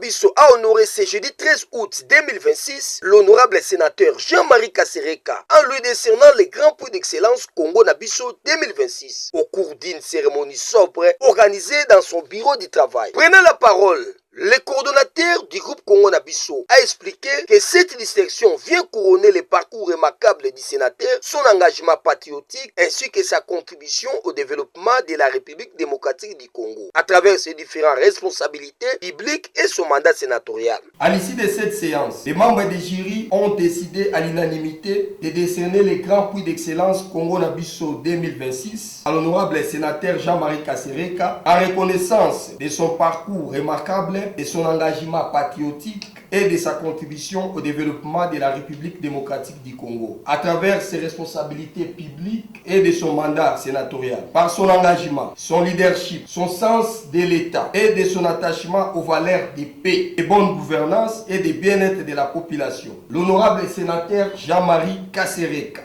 Nabiso a honoré ce jeudi 13 août 2026 l'honorable sénateur Jean-Marie Kasereka en lui décernant le Grand Prix d'Excellence Congo Nabiso 2026 au cours d'une cérémonie sobre organisée dans son bureau de travail. Prenant la parole, le coordonnateur du groupe Congo Nabiso a expliqué que cette distinction vient couronner le parcours remarquable du sénateur, son engagement patriotique ainsi que sa contribution au développement de la République démocratique du Congo à travers ses différentes responsabilités publiques et son mandat sénatorial. À l'issue de cette séance, les membres du jury ont décidé à l'unanimité de décerner le Grand Prix d'Excellence Congo Nabiso 2026 à l'honorable sénateur Jean-Marie Kasereka en reconnaissance de son parcours remarquable, de son engagement patriotique et de sa contribution au développement de la République démocratique du Congo à travers ses responsabilités publiques et de son mandat sénatorial. Par son engagement, son leadership, son sens de l'État et de son attachement aux valeurs de paix, de bonne gouvernance et de bien-être de la population, l'honorable sénateur Jean-Marie Kasereka.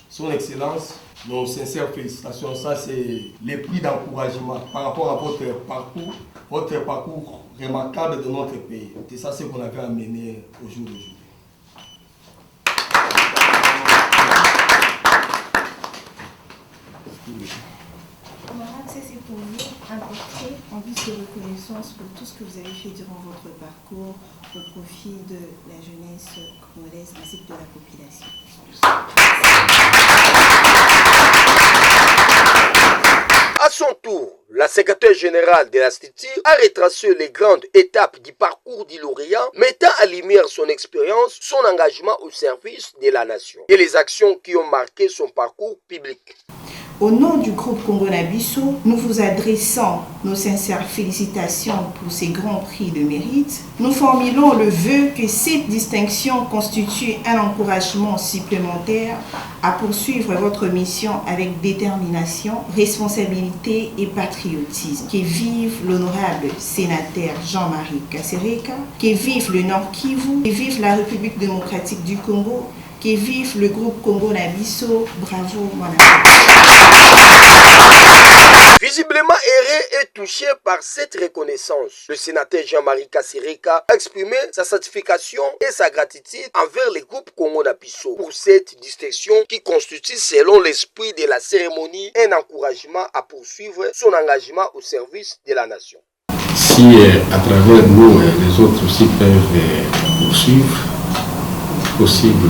Son Excellence, nos sincères félicitations. Ça, c'est les prix d'encouragement par rapport à votre parcours remarquable de notre pays. C'est ça ce qu'on avait amené au jour d'aujourd'hui. C'est pour vous un portrait en guise de reconnaissance pour tout ce que vous avez fait durant votre parcours au profit de la jeunesse congolaise ainsi que de la population. À son tour, la secrétaire générale de la structure a retracé les grandes étapes du parcours du lauréat, mettant à lumière son expérience, son engagement au service de la nation et les actions qui ont marqué son parcours public. Au nom du groupe Congo Nabiso, nous vous adressons nos sincères félicitations pour ces grands prix de mérite. Nous formulons le vœu que cette distinction constitue un encouragement supplémentaire à poursuivre votre mission avec détermination, responsabilité et patriotisme. Que vive l'honorable sénateur Jean-Marie Kasereka, que vive le Nord Kivu, que vive la République démocratique du Congo, que vive le groupe Congo Nabiso. Bravo, mon ami. Visiblement erré et touché par cette reconnaissance, le sénateur Jean-Marie Kasereka a exprimé sa satisfaction et sa gratitude envers le groupe Congo Nabiso pour cette distinction qui constitue, selon l'esprit de la cérémonie, un encouragement à poursuivre son engagement au service de la nation. Si à travers nous, les autres aussi peuvent poursuivre, possible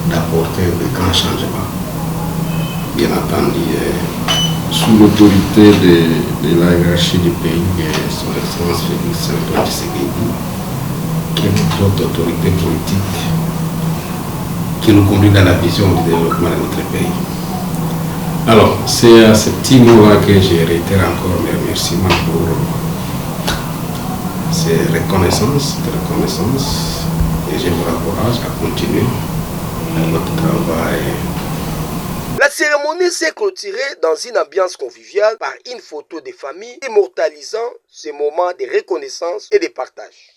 d'apporter de grands changements. Bien entendu, sous l'autorité de la hiérarchie du pays, son Excellence Félix Antoine Tshisekedi, qui est notre autorité politique, qui nous conduit dans la vision du développement de notre pays. Alors, c'est à ce petit mot-là que je réitère encore mes remerciements pour ces reconnaissances, et je vous encourage à continuer notre travail. La cérémonie s'est clôturée dans une ambiance conviviale par une photo de famille immortalisant ce moment de reconnaissance et de partage.